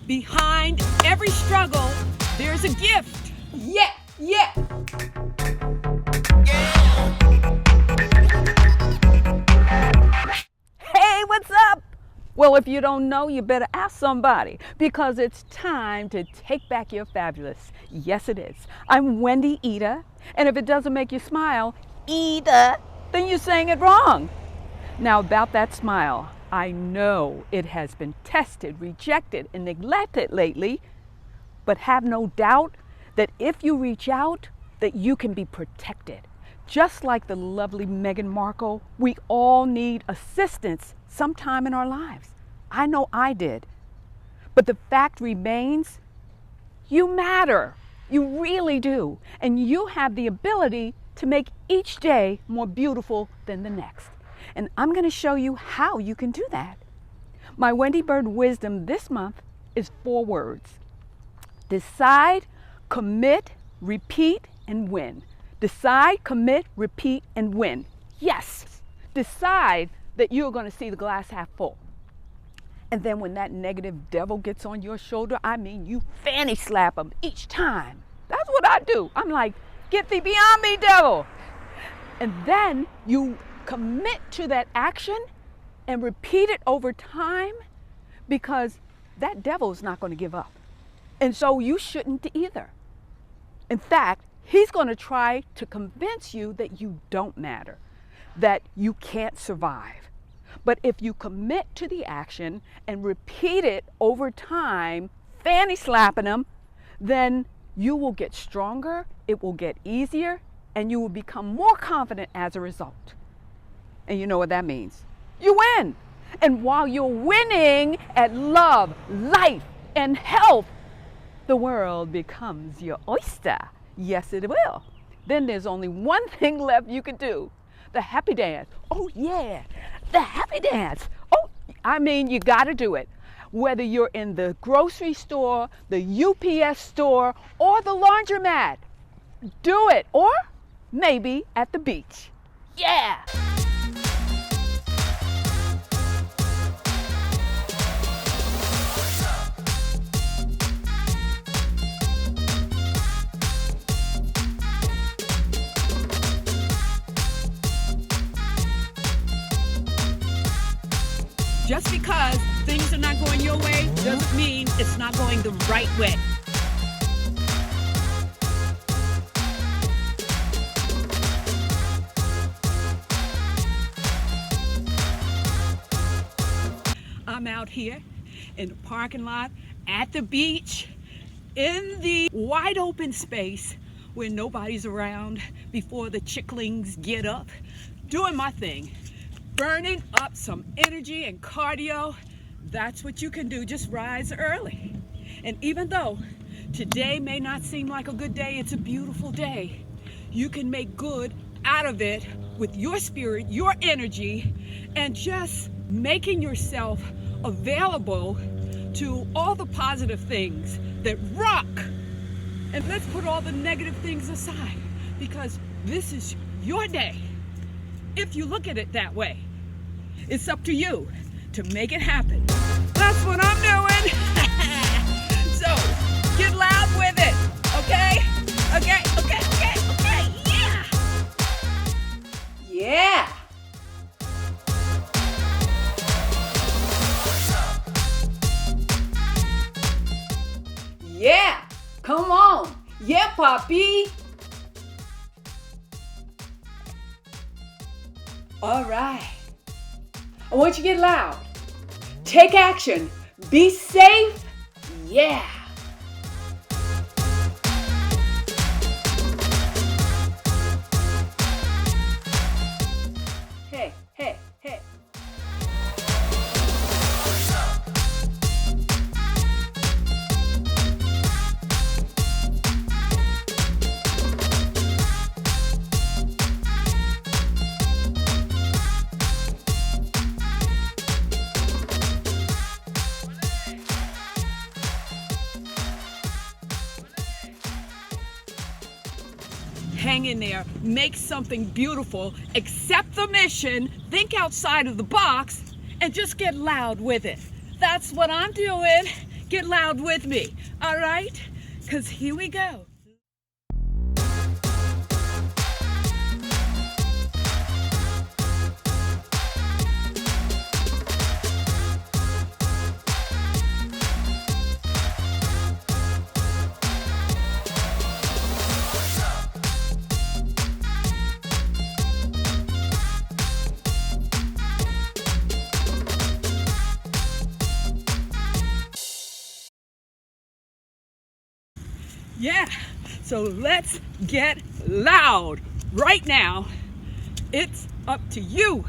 Behind every struggle, there's a gift. Yeah, yeah. Hey, what's up? Well, if you don't know, you better ask somebody, because it's time to take back your fabulous. Yes, it is. I'm Wendy Ida, and if it doesn't make you smile, Ida, then you're saying it wrong. Now, about that smile, I know it has been tested, rejected, and neglected lately, but have no doubt that if you reach out, that you can be protected. Just like the lovely Meghan Markle, we all need assistance sometime in our lives. I know I did. But the fact remains, you matter. You really do. And you have the ability to make each day more beautiful than the next. And I'm going to show you how you can do that. My Wendy Bird wisdom this month is 4 words. Decide, commit, repeat, and win. Decide, commit, repeat, and win. Yes, decide that you're going to see the glass half full. And then when that negative devil gets on your shoulder, you fanny slap him each time. That's what I do. I'm like, get thee behind me, devil. And then you commit to that action and repeat it over time, because that devil is not going to give up. And so you shouldn't either. In fact, he's going to try to convince you that you don't matter, that you can't survive. But if you commit to the action and repeat it over time, fanny slapping him, then you will get stronger, it will get easier, and you will become more confident as a result. And you know what that means? You win. And while you're winning at love, life, and health, the world becomes your oyster. Yes, it will. Then there's only one thing left you can do. The happy dance. Oh yeah, the happy dance. Oh, you gotta do it. Whether you're in the grocery store, the UPS store, or the laundromat, do it. Or maybe at the beach. Yeah. Just because things are not going your way doesn't mean it's not going the right way. I'm out here in the parking lot, at the beach, in the wide open space where nobody's around before the chicklings get up, doing my thing. Burning up some energy and cardio. That's what you can do. Just rise early. And even though today may not seem like a good day, it's a beautiful day. You can make good out of it with your spirit, your energy, and just making yourself available to all the positive things that rock. And let's put all the negative things aside, because this is your day. If you look at it that way, it's up to you to make it happen. That's what I'm doing. So get loud with it, okay? Okay. Yeah. Yeah. Yeah. Come on. Yeah, Poppy. All right. I want you to get loud. Take action. Be safe. Yeah. Hey. Hang in there, make something beautiful, accept the mission, think outside of the box, and just get loud with it. That's what I'm doing. get loud with me, all right? Because here we go. Yeah, so let's get loud right now. It's up to you.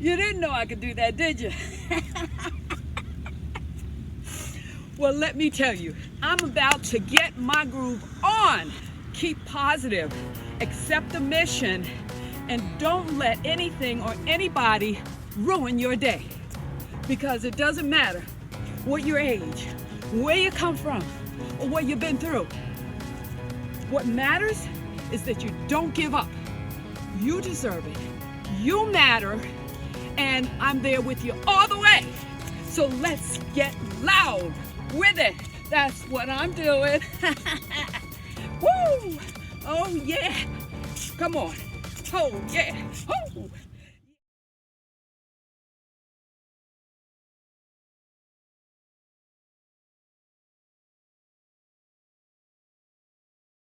You didn't know I could do that, did you? Well, let me tell you, I'm about to get my groove on. Keep positive, accept the mission, and don't let anything or anybody ruin your day. Because it doesn't matter what your age, where you come from, or what you've been through. What matters is that you don't give up. You deserve it. You matter. And I'm there with you all the way. So let's get loud with it. That's what I'm doing. Woo! Oh yeah. Come on. Oh yeah. Oh.